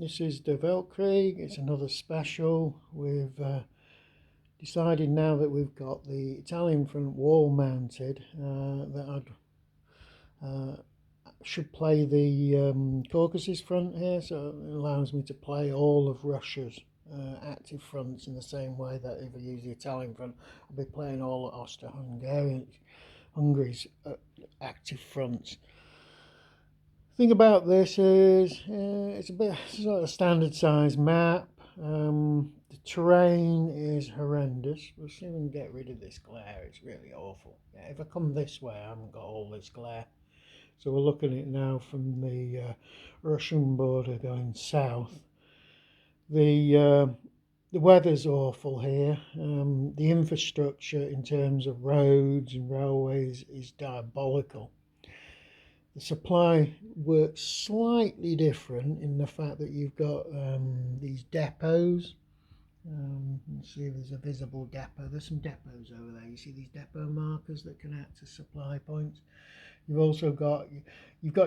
This is the Weltkrieg. It's another special. We've decided now that we've got the Italian front wall mounted that should play the Caucasus front here, so it allows me to play all of Russia's active fronts in the same way that if I use the Italian front, I'll be playing all of Hungary's active fronts. Thing about this is it's a bit sort of standard size map. The terrain is horrendous. We'll see if we can get rid of this glare. It's really awful. Yeah, if I come this way, I haven't got all this glare. So we're looking at it now from the Russian border going south. The weather's awful here. The infrastructure in terms of roads and railways is diabolical. The supply works slightly different in the fact that you've got these depots. Let's see if there's a visible depot. There's some depots over there. You see these depot markers that can act as supply points. You've also got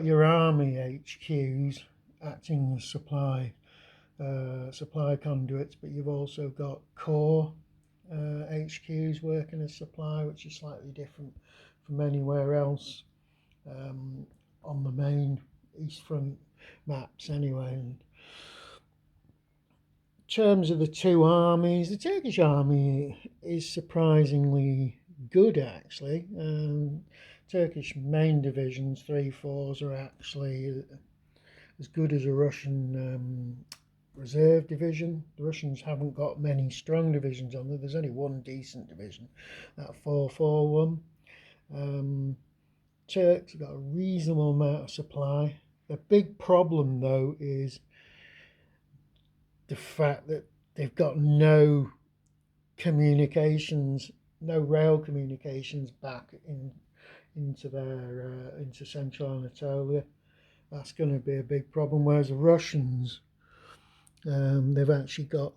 your army HQs acting as supply conduits, but you've also got corps HQs working as supply, which is slightly different from anywhere else on the main East Front maps anyway. And in terms of the two armies, the Turkish army is surprisingly good actually. Turkish main divisions, 3-4s, are actually as good as a Russian reserve division. The Russians haven't got many strong divisions on there. There's only one decent division, that 4-4 one. Turks have got a reasonable amount of supply. The big problem though is the fact that they've got no communications, no rail communications back into central Anatolia. That's going to be a big problem. Whereas the Russians, they've actually got,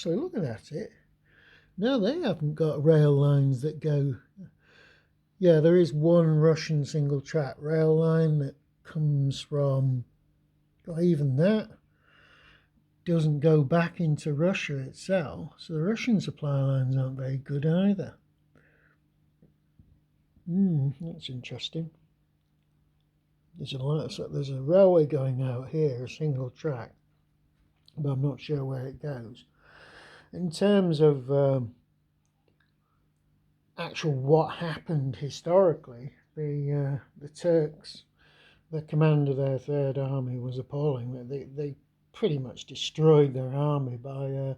looking at it, no, they haven't got rail lines that go. Yeah, there is one Russian single track rail line that comes from, well, even that doesn't go back into Russia itself. So the Russian supply lines aren't very good either. That's interesting. There's a railway going out here, a single track, but I'm not sure where it goes. In terms of actual what happened historically, the Turks, the command of their Third Army was appalling. They pretty much destroyed their army by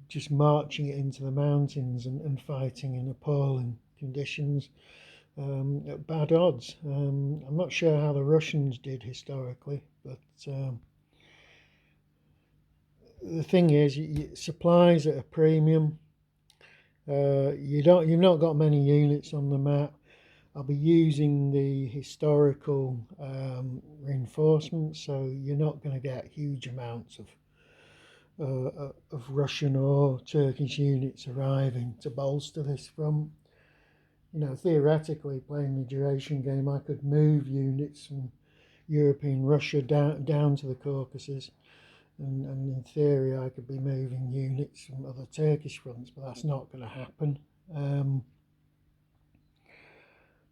just marching it into the mountains and fighting in appalling conditions at bad odds. I'm not sure how the Russians did historically, but the thing is, supplies at a premium. You've not got many units on the map. I'll be using the historical reinforcements, so you're not going to get huge amounts of Russian or Turkish units arriving to bolster this front. You know, theoretically, playing the duration game, I could move units from European Russia down to the Caucasus. And in theory I could be moving units from other Turkish fronts, but that's not going to happen.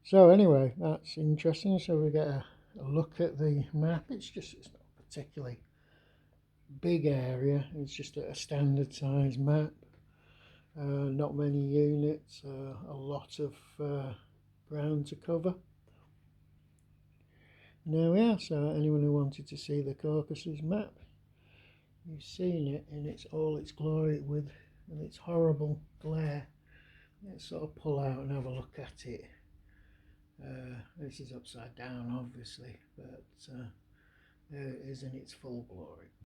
So anyway, that's interesting. So we get a look at the map. It's not a particularly big area. It's just a standard size map. Not many units, a lot of ground to cover. And there we are. So anyone who wanted to see the Caucasus map, you've seen it in all its glory with its horrible glare. Let's sort of pull out and have a look at it. This is upside down obviously, but there it is in its full glory.